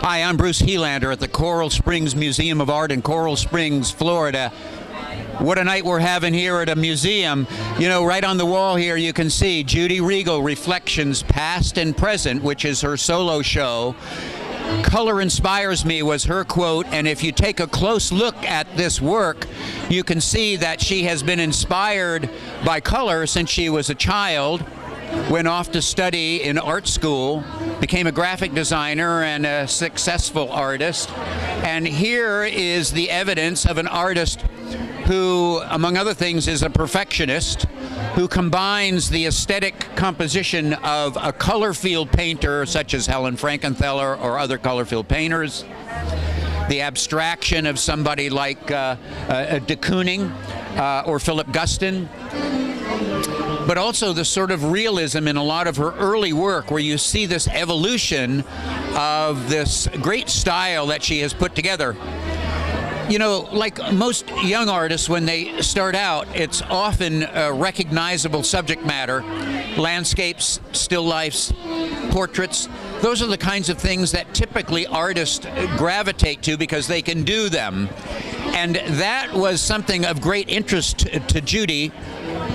Hi, I'm Bruce Helander at the Coral Springs Museum of Art in Coral Springs, Florida. What a night we're having here at a museum. You know, right on the wall here you can see Judi Regal, Reflections Past and Present, which is her solo show. "Color inspires me" was her quote, and if you take a close look at this work, you can see that she has been inspired by color since she was a child, went off to study in art school, became a graphic designer and a successful artist. And here is the evidence of an artist who, among other things, is a perfectionist, who combines the aesthetic composition of a color field painter such as Helen Frankenthaler or other color field painters, the abstraction of somebody like de Kooning or Philip Guston, but also the sort of realism in a lot of her early work where you see this evolution of this great style that she has put together. You know, like most young artists, when they start out, it's often recognizable subject matter, landscapes, still lifes, portraits. Those are the kinds of things that typically artists gravitate to because they can do them. And that was something of great interest to Judi,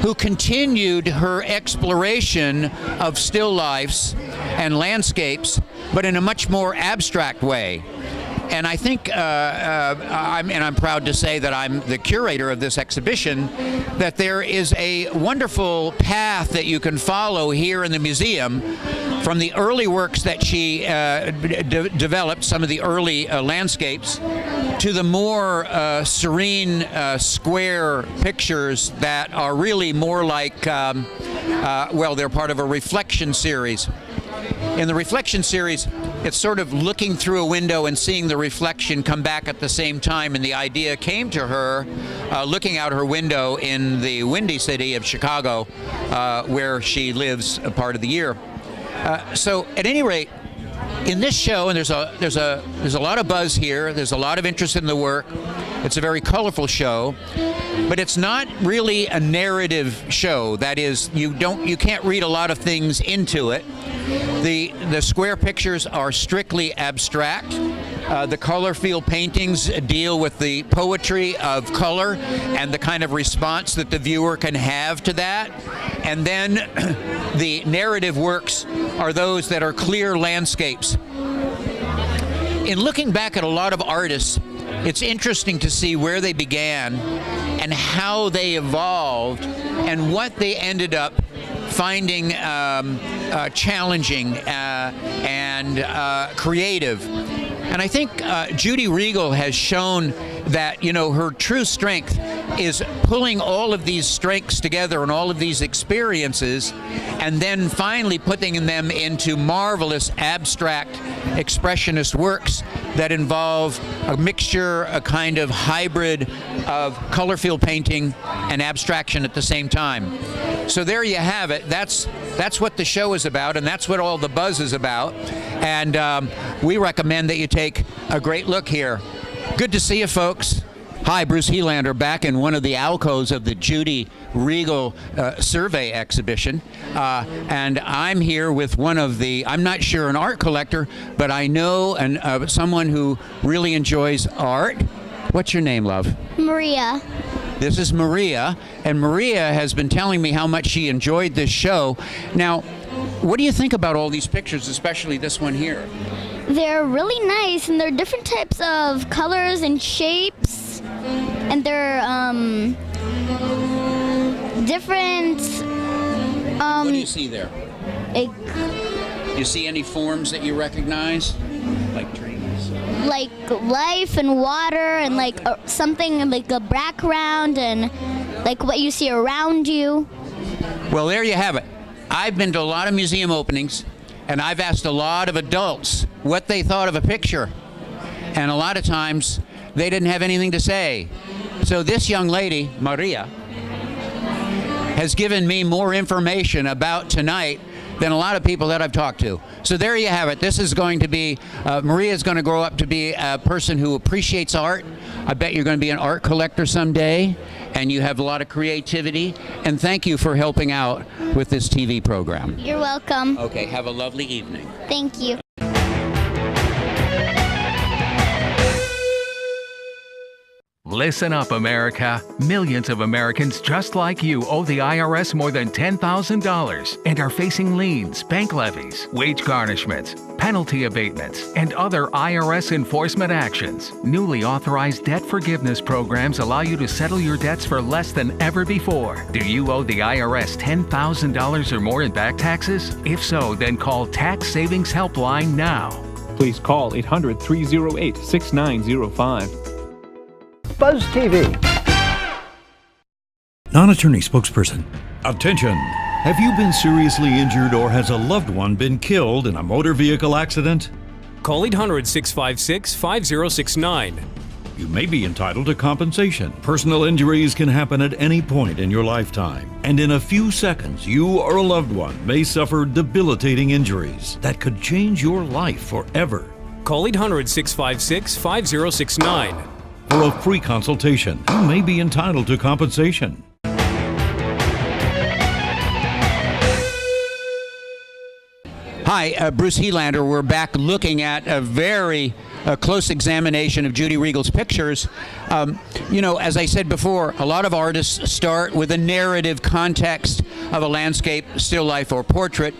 who continued her exploration of still lifes and landscapes, but in a much more abstract way. And I think, I'm proud to say that I'm the curator of this exhibition, that there is a wonderful path that you can follow here in the museum from the early works that she developed, some of the early landscapes, to the more serene square pictures that are really more like, well, they're part of a reflection series. In the reflection series, it's sort of looking through a window and seeing the reflection come back at the same time, and the idea came to her looking out her window in the windy city of Chicago, where she lives a part of the year. So at any rate, in this show, and there's a lot of buzz here, there's a lot of interest in the work. It's a very colorful show, but it's not really a narrative show. That is, you can't read a lot of things into it. The square pictures are strictly abstract. The color field paintings deal with the poetry of color and the kind of response that the viewer can have to that. And then the narrative works are those that are clear landscapes. In looking back at a lot of artists, it's interesting to see where they began and how they evolved and what they ended up finding challenging and creative. And I think Judi Regal has shown that, you know, her true strength is pulling all of these strengths together and all of these experiences and then finally putting them into marvelous abstract expressionist works that involve a mixture, a kind of hybrid of color field painting and abstraction at the same time. So there you have it. That's what the show is about, and that's what all the buzz is about. And we recommend that you take a great look here. Good to see you, folks. Hi, Bruce Helander, back in one of the alcoves of the Judi Regal survey exhibition. And I'm here with one of the, I'm not sure an art collector, but I know someone who really enjoys art. What's your name, love? Maria. This is Maria, and Maria has been telling me how much she enjoyed this show. Now, what do you think about all these pictures, especially this one here? They're really nice, and they're different types of colors and shapes, and they're different. What do you see there? You see any forms that you recognize, like trees? Like life and water, and like something like a background, and like what you see around you. Well, there you have it. I've been to a lot of museum openings, and I've asked a lot of adults what they thought of a picture. And a lot of times, they didn't have anything to say. So this young lady, Maria, has given me more information about tonight than a lot of people that I've talked to. So there you have it. This is going to be, Maria is going to grow up to be a person who appreciates art. I bet you're going to be an art collector someday, and you have a lot of creativity. And thank you for helping out with this TV program. You're welcome. Okay, have a lovely evening. Thank you. Listen up, America. Millions of Americans just like you owe the IRS more than $10,000 and are facing liens, bank levies, wage garnishments, penalty abatements, and other IRS enforcement actions. Newly authorized debt forgiveness programs allow you to settle your debts for less than ever before. Do you owe the IRS $10,000 or more in back taxes? If so, then call Tax Savings Helpline now. Please call 800-308-6905. Buzz TV. Non-attorney spokesperson. Attention! Have you been seriously injured or has a loved one been killed in a motor vehicle accident? Call 800-656-5069. You may be entitled to compensation. Personal injuries can happen at any point in your lifetime, and in a few seconds, you or a loved one may suffer debilitating injuries that could change your life forever. Call 800-656-5069. For a free consultation, you may be entitled to compensation. Hi, Bruce Helander. We're back looking at a very close examination of Judi Regal's pictures. You know, as I said before, a lot of artists start with a narrative context of a landscape, still life, or portrait.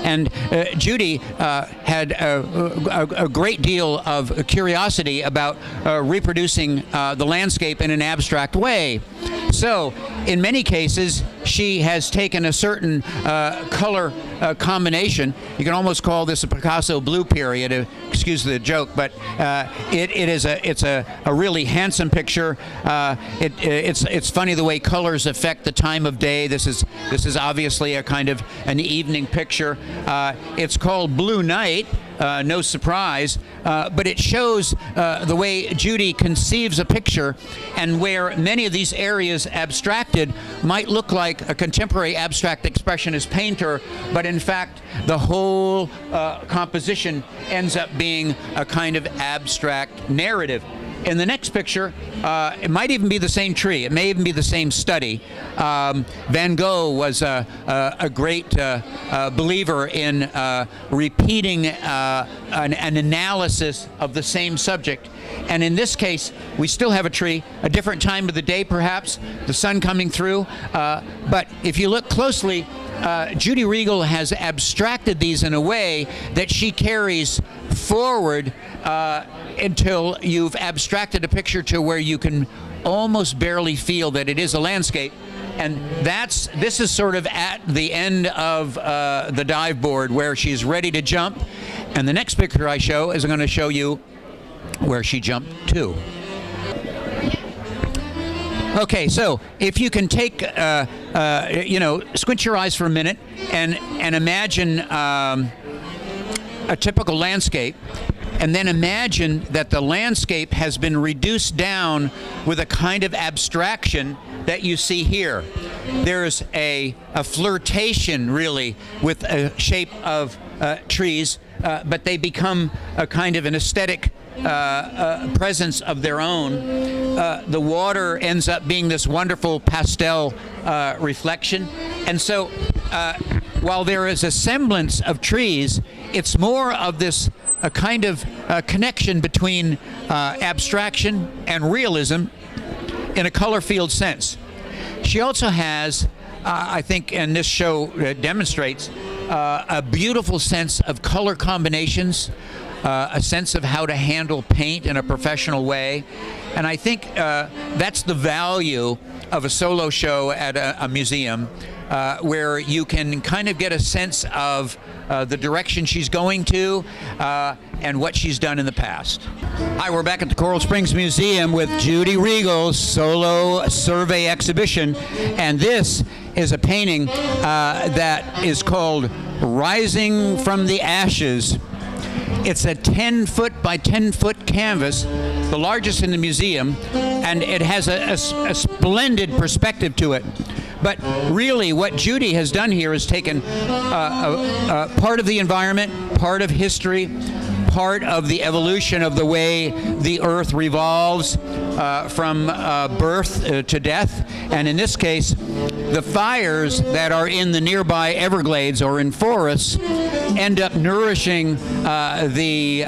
And Judi had a great deal of curiosity about reproducing the landscape in an abstract way. So, in many cases, she has taken a certain color combination. You can almost call this a Picasso blue period, excuse the joke, but it's a really handsome picture. It's funny the way colors affect the time of day. This is obviously a kind of an evening picture. It's called Blue Night. No surprise, but it shows the way Judi conceives a picture, and where many of these areas abstracted might look like a contemporary abstract expressionist painter, but in fact the whole composition ends up being a kind of abstract narrative. In the next picture, it might even be the same tree. It may even be the same study. Van Gogh was a great believer in repeating an analysis of the same subject. And in this case, we still have a tree, a different time of the day perhaps, the sun coming through. But if you look closely, Judi Regal has abstracted these in a way that she carries forward until you've abstracted a picture to where you can almost barely feel that it is a landscape. And this is sort of at the end of the dive board where she's ready to jump. And the next picture I show is going to show you where she jumped to. Okay, so if you can take, squint your eyes for a minute and imagine a typical landscape, and then imagine that the landscape has been reduced down with a kind of abstraction that you see here. There's a flirtation, really, with a shape of trees, but they become a kind of an aesthetic presence of their own. The water ends up being this wonderful pastel reflection. And so while there is a semblance of trees, it's more of this a kind of connection between abstraction and realism in a color field sense. She also has, I think, and this show demonstrates, a beautiful sense of color combinations, a sense of how to handle paint in a professional way. And I think that's the value of a solo show at a museum, where you can kind of get a sense of the direction she's going to and what she's done in the past. Hi, we're back at the Coral Springs Museum with Judi Regal's solo survey exhibition, and this is a painting that is called Rising from the Ashes. It's a 10-foot by 10-foot canvas, the largest in the museum, and it has a splendid perspective to it. But really, what Judi has done here is taken part of the environment, part of history, part of the evolution of the way the Earth revolves from birth to death. And in this case, the fires that are in the nearby Everglades or in forests end up nourishing the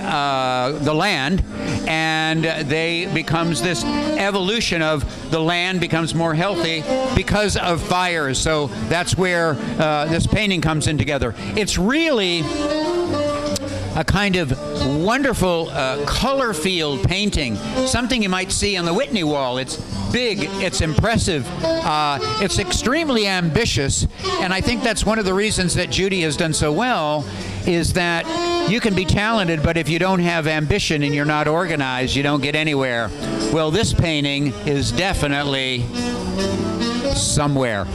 land, and they becomes this evolution of the land becomes more healthy because of fires. So that's where this painting comes in together. It's really a kind of wonderful color-filled painting, something you might see on the Whitney wall. It's big, it's impressive, it's extremely ambitious, and I think that's one of the reasons that Judi has done so well, is that you can be talented, but if you don't have ambition and you're not organized, you don't get anywhere. Well, this painting is definitely somewhere.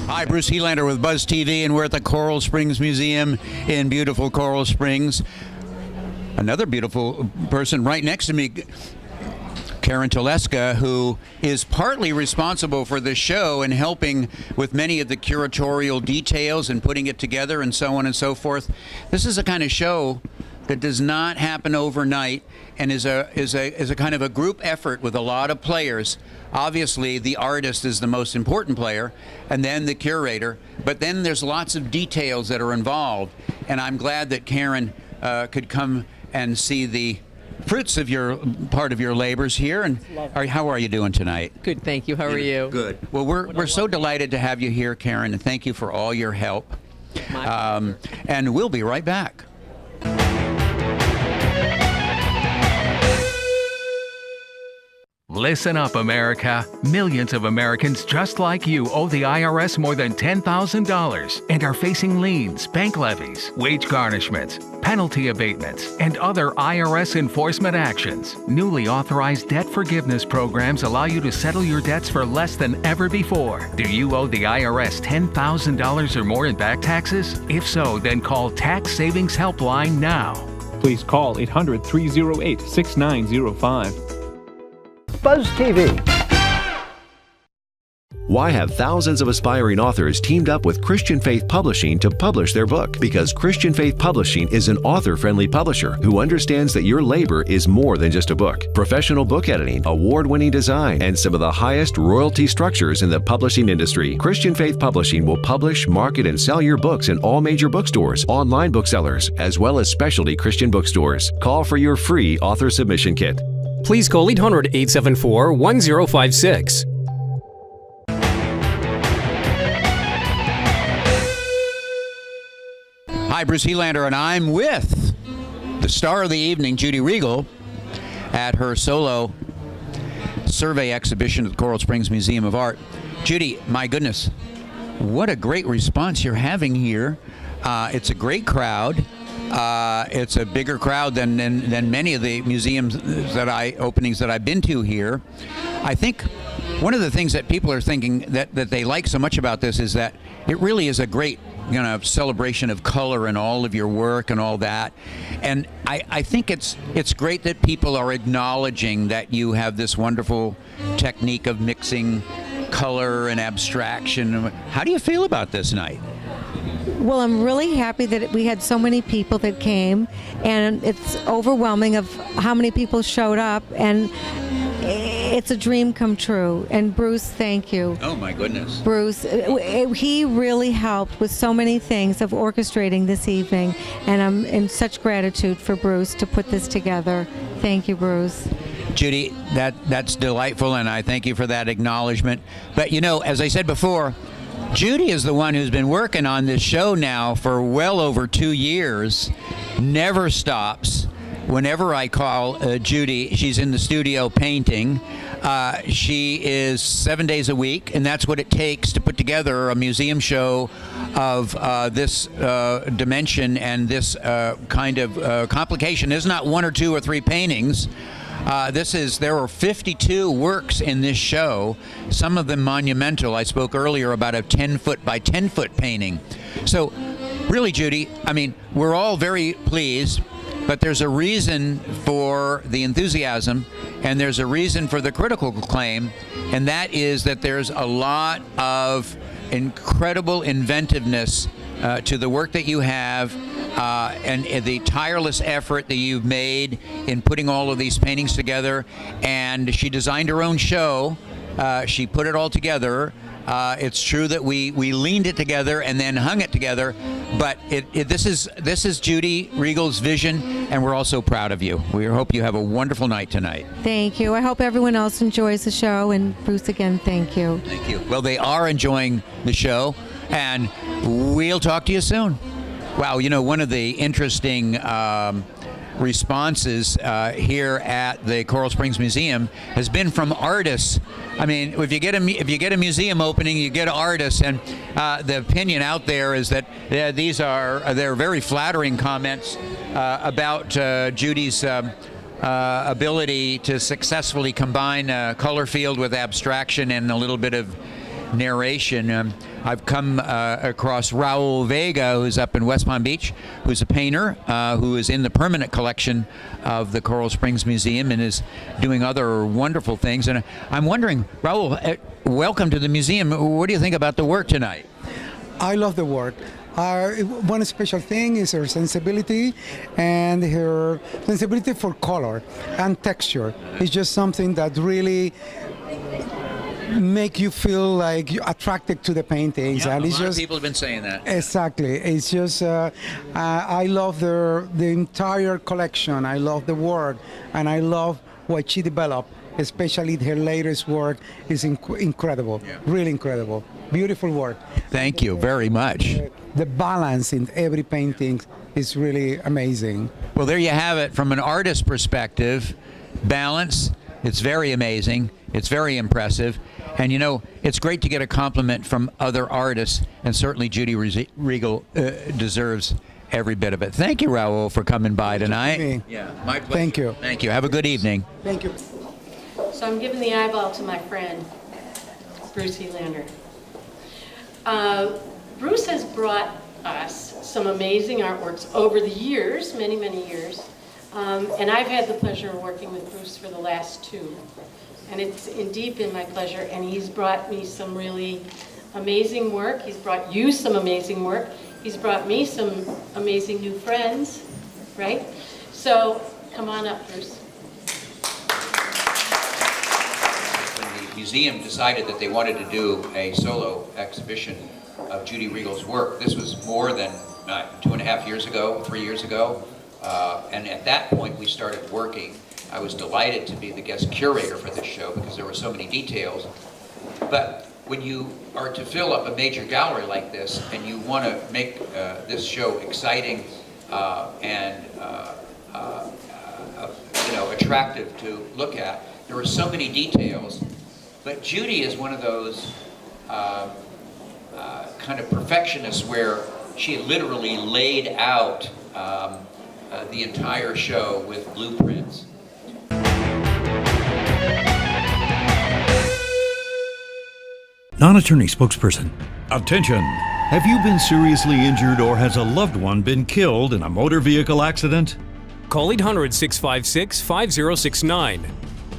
Hi, Bruce Helander with Buzz TV, and we're at the Coral Springs Museum in beautiful Coral Springs. Another beautiful person right next to me, Karen Teleska, who is partly responsible for this show and helping with many of the curatorial details and putting it together and so on and so forth. This is a kind of show that does not happen overnight and is a kind of a group effort with a lot of players. Obviously, the artist is the most important player, and then the curator, but then there's lots of details that are involved, and I'm glad that Karen could come and see the fruits of your part of your labors here. And how are you doing tonight? Good, thank you. How are you? Good. Well, we're so delighted to have you here, Karen, and thank you for all your help. And we'll be right back. Listen up, America. Millions of Americans just like you owe the IRS more than $10,000 and are facing liens, bank levies, wage garnishments, penalty abatements, and other IRS enforcement actions. Newly authorized debt forgiveness programs allow you to settle your debts for less than ever before. Do you owe the IRS $10,000 or more in back taxes? If so, then call Tax Savings Helpline now. Please call 800-308-6905. Buzz TV. Why have thousands of aspiring authors teamed up with Christian Faith Publishing to publish their book? Because Christian Faith Publishing is an author-friendly publisher who understands that your labor is more than just a book. Professional book editing, award-winning design, and some of the highest royalty structures in the publishing industry. Christian Faith Publishing will publish, market, and sell your books in all major bookstores, online booksellers, as well as specialty Christian bookstores. Call for your free author submission kit. Please call 800-874-1056. Hi, Bruce Helander, and I'm with the star of the evening, Judi Regal, at her solo survey exhibition at the Coral Springs Museum of Art. Judi, my goodness, what a great response you're having here. It's a great crowd. It's a bigger crowd than many of the museums openings that I've been to here. I think one of the things that people are thinking that they like so much about this is that it really is a great celebration of color and all of your work and all that. And I think it's great that people are acknowledging that you have this wonderful technique of mixing color and abstraction. How do you feel about this night? Well, I'm really happy that we had so many people that came, and it's overwhelming of how many people showed up, and it's a dream come true. And Bruce, thank you. Oh my goodness. Bruce, he really helped with so many things of orchestrating this evening, and I'm in such gratitude for Bruce to put this together. Thank you, Bruce. Judi, that's delightful, and I thank you for that acknowledgement. But as I said before, Judi is the one who's been working on this show now for well over 2 years, never stops. Whenever I call Judi, she's in the studio painting. She is 7 days a week, and that's what it takes to put together a museum show of this dimension and this kind of complication. There's not 1 or 2 or 3 paintings. There are 52 works in this show, some of them monumental. I spoke earlier about a 10-foot by 10-foot painting. So really, Judi, we're all very pleased, but there's a reason for the enthusiasm, and there's a reason for the critical acclaim, and that is that there's a lot of incredible inventiveness to the work that you have and the tireless effort that you've made in putting all of these paintings together. And she designed her own show. She put it all together. It's true that we leaned it together and then hung it together, but this is Judi Regal's vision, and we're also proud of you. We hope you have a wonderful night tonight. Thank you. I hope everyone else enjoys the show. And Bruce, again, thank you. Thank you. Well, they are enjoying the show, and we'll talk to you soon. Wow, you know, one of the interesting responses here at the Coral Springs Museum has been from artists. I mean, if you get a museum opening, you get artists, and the opinion out there is that they're very flattering comments about Judi's ability to successfully combine color field with abstraction and a little bit of narration. I've come across Raul Vega, who's up in West Palm Beach, who's a painter who is in the permanent collection of the Coral Springs Museum and is doing other wonderful things. And I'm wondering, Raul, welcome to the museum. What do you think about the work tonight? I love the work. One special thing is her sensibility, and her sensibility for color and texture. It's just something that really make you feel like you're attracted to the paintings. Yeah, and a it's lot just of people have been saying that. Exactly. It's just I love the entire collection. I love the work, and I love what she developed. Especially her latest work is incredible. Yeah. Really incredible. Beautiful work. Thank you very much. The balance in every painting is really amazing. Well, there you have it. From an artist perspective, balance, it's very amazing. It's very impressive. And, you know, it's great to get a compliment from other artists, and certainly Judi Regal deserves every bit of it. Thank you, Raul, for coming by tonight. Yeah, my pleasure. Thank you. Thank you. Have a good evening. Thank you. So I'm giving the eyeball to my friend, Bruce Helander. Bruce has brought us some amazing artworks over the years, many, many years. And I've had the pleasure of working with Bruce for the last 2. And it's indeed been my pleasure. And he's brought me some really amazing work. He's brought you some amazing work. He's brought me some amazing new friends, right? So come on up, Bruce. When the museum decided that they wanted to do a solo exhibition of Judi Regal's work, this was more than 2.5 years ago, 3 years ago. And at that point, we started working. I was delighted to be the guest curator for this show because there were so many details. But when you are to fill up a major gallery like this and you want to make this show exciting and attractive to look at, there are so many details. But Judi is one of those kind of perfectionists where she literally laid out the entire show with blueprints. Non-attorney spokesperson. Attention! Have you been seriously injured or has a loved one been killed in a motor vehicle accident? Call 800-656-5069.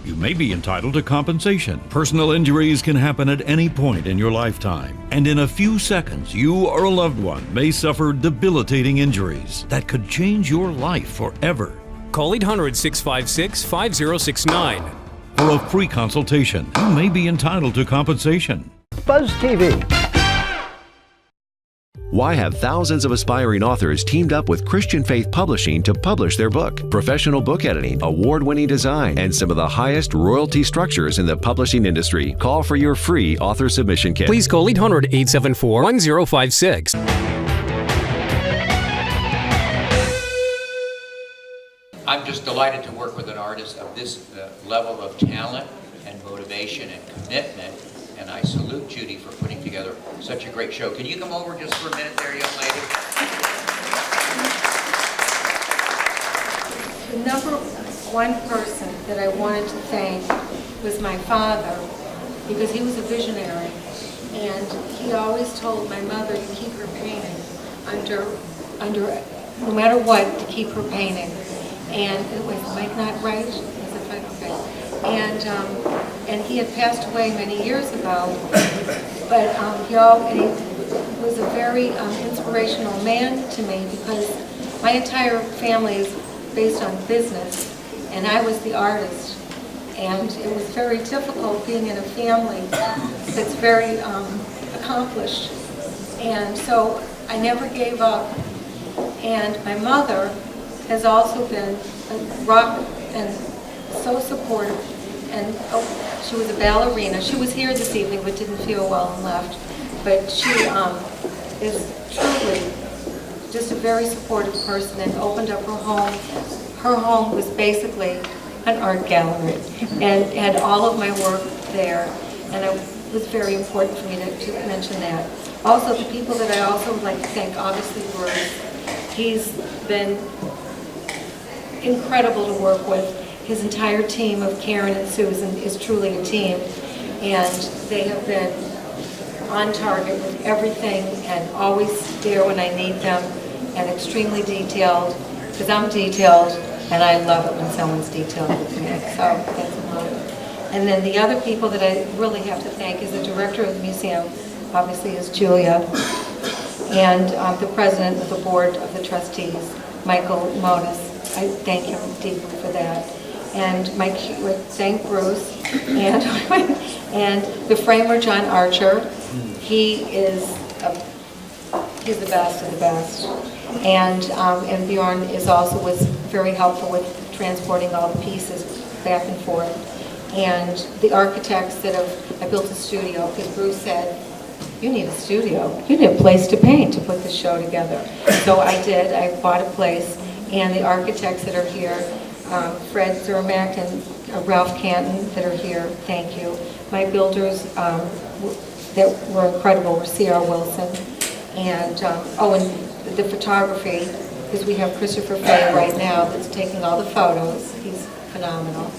You may be entitled to compensation. Personal injuries can happen at any point in your lifetime. And in a few seconds, you or a loved one may suffer debilitating injuries that could change your life forever. Call 800-656-5069. For a free consultation, you may be entitled to compensation. Buzz TV. Why have thousands of aspiring authors teamed up with Christian Faith Publishing to publish their book? Professional book editing, award-winning design, and some of the highest royalty structures in the publishing industry. Call for your free author submission kit. Please call 800-874-1056. I'm just delighted to work with an artist of this level of talent and motivation and commitment, and I salute Judi for putting together such a great show. Can you come over just for a minute there, young lady? The number one person that I wanted to thank was my father, because he was a visionary, and he always told my mother to keep her painting under no matter what, to keep her painting. And it was Mike not right, was it Mike? Okay. And he had passed away many years ago, but was a very inspirational man to me because my entire family is based on business, and I was the artist. And it was very difficult being in a family that's very accomplished. And so I never gave up. And my mother has also been a rock and so supportive. And she was a ballerina. She was here this evening but didn't feel well and left. But she is truly just a very supportive person and opened up her home. Her home was basically an art gallery and had all of my work there, and it was very important for me to mention that. Also, the people that I also would like to thank, obviously Bruce. He's been incredible to work with. His entire team of Karen and Susan is truly a team, and they have been on target with everything and always there when I need them, and extremely detailed, because I'm detailed. And I love it when someone's detailed with me, so that's a lot. And then the other people that I really have to thank is the director of the museum, obviously is Julia, and the president of the board of the trustees, Michael Modis. I thank him deeply for that. And thank Bruce, and the framer, John Archer. He's the best of the best. And Bjorn was very helpful with transporting all the pieces back and forth. And the architects I built a studio because Bruce said, you need a studio. You need a place to paint to put the show together. So I did. I bought a place. And the architects that are here, Fred Zermack and Ralph Canton that are here, thank you. My builders that were incredible were C.R. Wilson. And, and the photography, because we have Christopher Fay right now that's taking all the photos. He's phenomenal.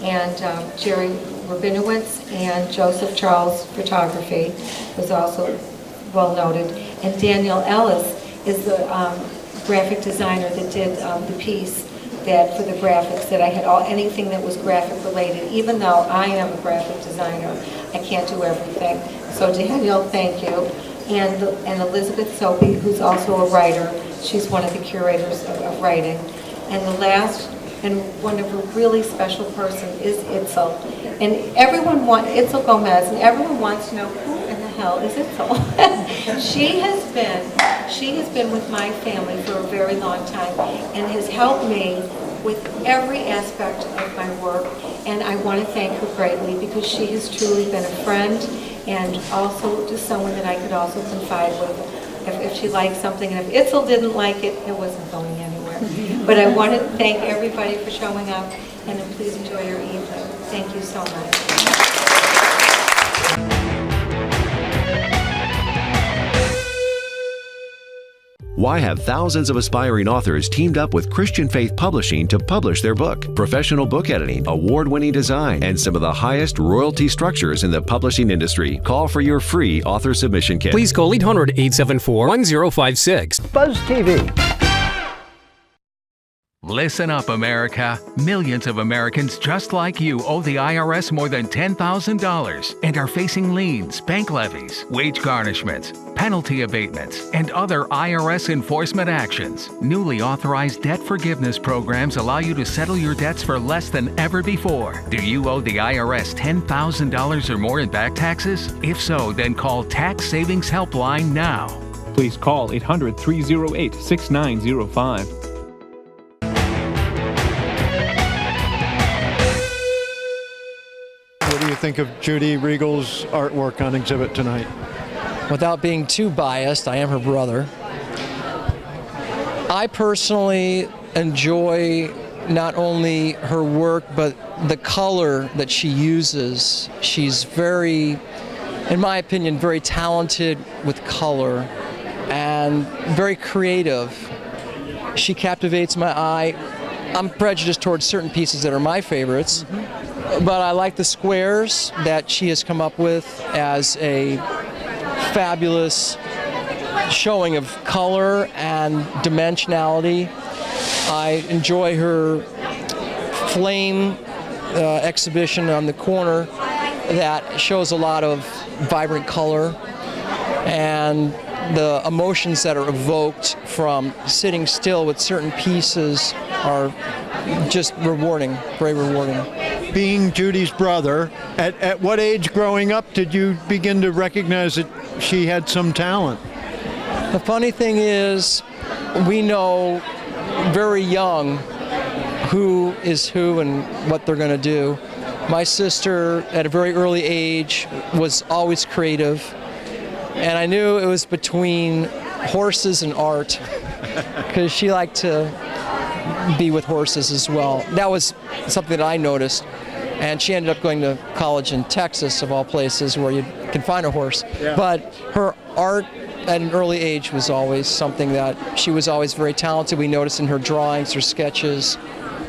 And Jerry Rabinowitz and Joseph Charles Photography was also well noted. And Daniel Ellis is the graphic designer that did the piece that for the graphics that I had anything that was graphic related. Even though I am a graphic designer, I can't do everything. So Daniel, thank you. And Elizabeth Soapy, who's also a writer. She's one of the curators of writing. And the last and one of a really special person is Itzel. And Itzel Gomez, and everyone wants to know who in the hell is Itzel. She has been with my family for a very long time and has helped me with every aspect of my work. And I want to thank her greatly because she has truly been a friend and also just someone that I could also confide with if she liked something. And if Itzel didn't like it, it wasn't going anywhere. But I want to thank everybody for showing up, and please enjoy your evening. Thank you so much. Why have thousands of aspiring authors teamed up with Christian Faith Publishing to publish their book? Professional book editing, award-winning design, and some of the highest royalty structures in the publishing industry. Call for your free author submission kit. Please call 800-874-1056. Buzz TV. Listen up, America. Millions of Americans just like you owe the IRS more than $10,000 and are facing liens, bank levies, wage garnishments, penalty abatements, and other IRS enforcement actions. Newly authorized debt forgiveness programs allow you to settle your debts for less than ever before. Do you owe the IRS $10,000 or more in back taxes? If so, then call Tax Savings Helpline now. Please call 800-308-6905. What do you think of Judi Regal's artwork on exhibit tonight? Without being too biased, I am her brother. I personally enjoy not only her work, but the color that she uses. She's very, in my opinion, very talented with color and very creative. She captivates my eye. I'm prejudiced towards certain pieces that are my favorites, but I like the squares that she has come up with as a fabulous showing of color and dimensionality. I enjoy her flame exhibition on the corner that shows a lot of vibrant color. and the emotions that are evoked from sitting still with certain pieces are just rewarding, very rewarding. Being Judy's brother, at what age growing up did you begin to recognize that she had some talent? The funny thing is, we know very young who is who and what they're going to do. My sister, at a very early age, was always creative, and I knew it was between horses and art, because she liked to be with horses as well. That was something that I noticed, and she ended up going to college in Texas, of all places, where you can find a horse. Yeah. But her art at an early age was always something that she was always very talented. We noticed in her drawings, her sketches,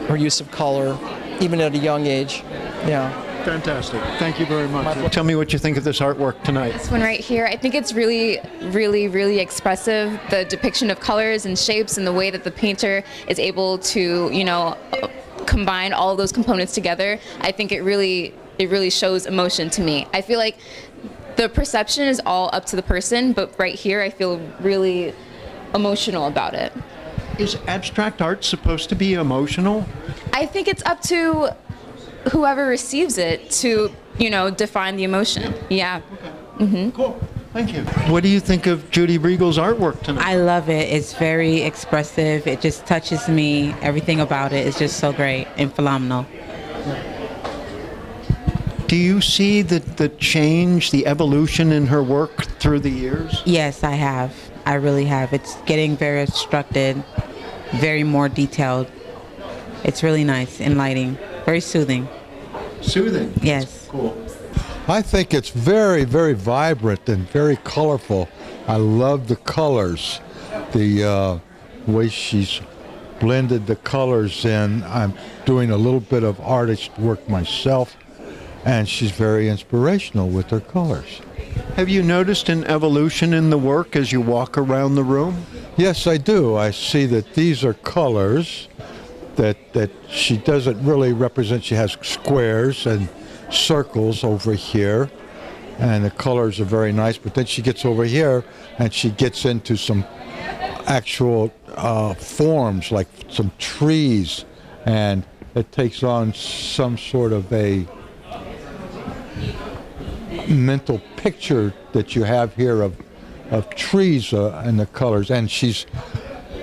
her use of color, even at a young age. Yeah. Fantastic. Thank you very much. Tell me what you think of this artwork tonight. This one right here, I think it's really, really, really expressive. The depiction of colors and shapes and the way that the painter is able to, combine all of those components together. I think it really shows emotion to me. I feel like the perception is all up to the person, but right here I feel really emotional about it. Is abstract art supposed to be emotional? I think it's up to whoever receives it to, define the emotion. Yeah. Okay. Cool. Thank you. What do you think of Judi Regal's artwork tonight? I love it. It's very expressive. It just touches me. Everything about it is just so great and phenomenal. Do you see the change, the evolution in her work through the years? Yes, I have. I really have. It's getting very instructed, very more detailed. It's really nice, enlightening, very soothing. Soothing? Yes. Cool. I think it's very, very vibrant and very colorful. I love the colors, the way she's blended the colors in. I'm doing a little bit of artist work myself, and she's very inspirational with her colors. Have you noticed an evolution in the work as you walk around the room? Yes, I do. I see that these are colors that she doesn't really represent. She has squares and circles over here, and the colors are very nice, but then she gets over here and she gets into some actual forms, like some trees, and it takes on some sort of a mental picture that you have here of trees and the colors. And she's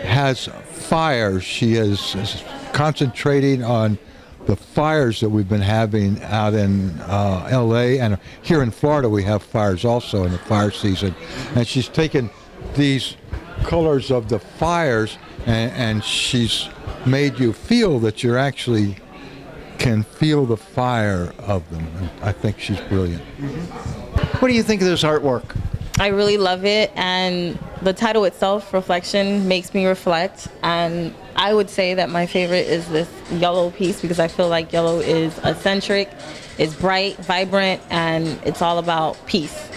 has fires. She is concentrating on the fires that we've been having out in LA, and here in Florida we have fires also in the fire season. And she's taken these colors of the fires and she's made you feel that you're actually can feel the fire of them. And I think she's brilliant. What do you think of this artwork? I really love it, and the title itself, Reflection, makes me reflect. And I would say that my favorite is this yellow piece, because I feel like yellow is eccentric, it's bright, vibrant, and it's all about peace.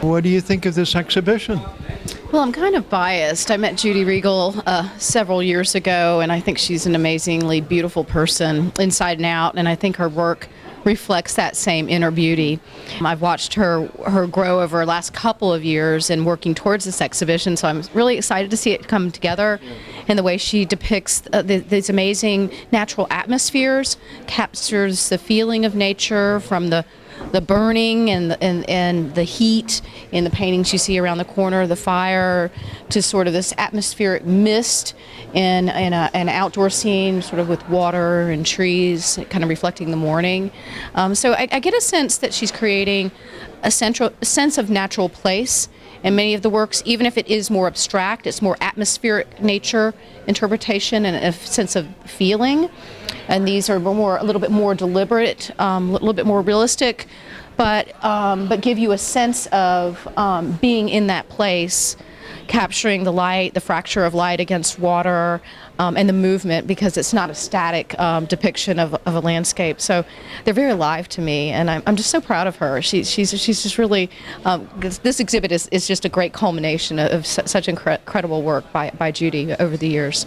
What do you think of this exhibition? Well, I'm kind of biased. I met Judi Regal several years ago, and I think she's an amazingly beautiful person inside and out, and I think her work reflects that same inner beauty. I've watched her grow over the last couple of years and working towards this exhibition, so I'm really excited to see it come together and the way she depicts these amazing natural atmospheres, captures the feeling of nature from the burning and the heat in the paintings you see around the corner of the fire, to sort of this atmospheric mist in an outdoor scene, sort of with water and trees, kind of reflecting the morning. So I get a sense that she's creating a sense of natural place in many of the works, even if it is more abstract. It's more atmospheric nature interpretation and a sense of feeling. And these are a little bit more deliberate, a little bit more realistic, but give you a sense of being in that place, capturing the light, the fracture of light against water, and the movement, because it's not a static depiction of a landscape. So they're very alive to me, and I'm just so proud of her. She's just really, this exhibit is just a great culmination of such incredible work by Judi over the years.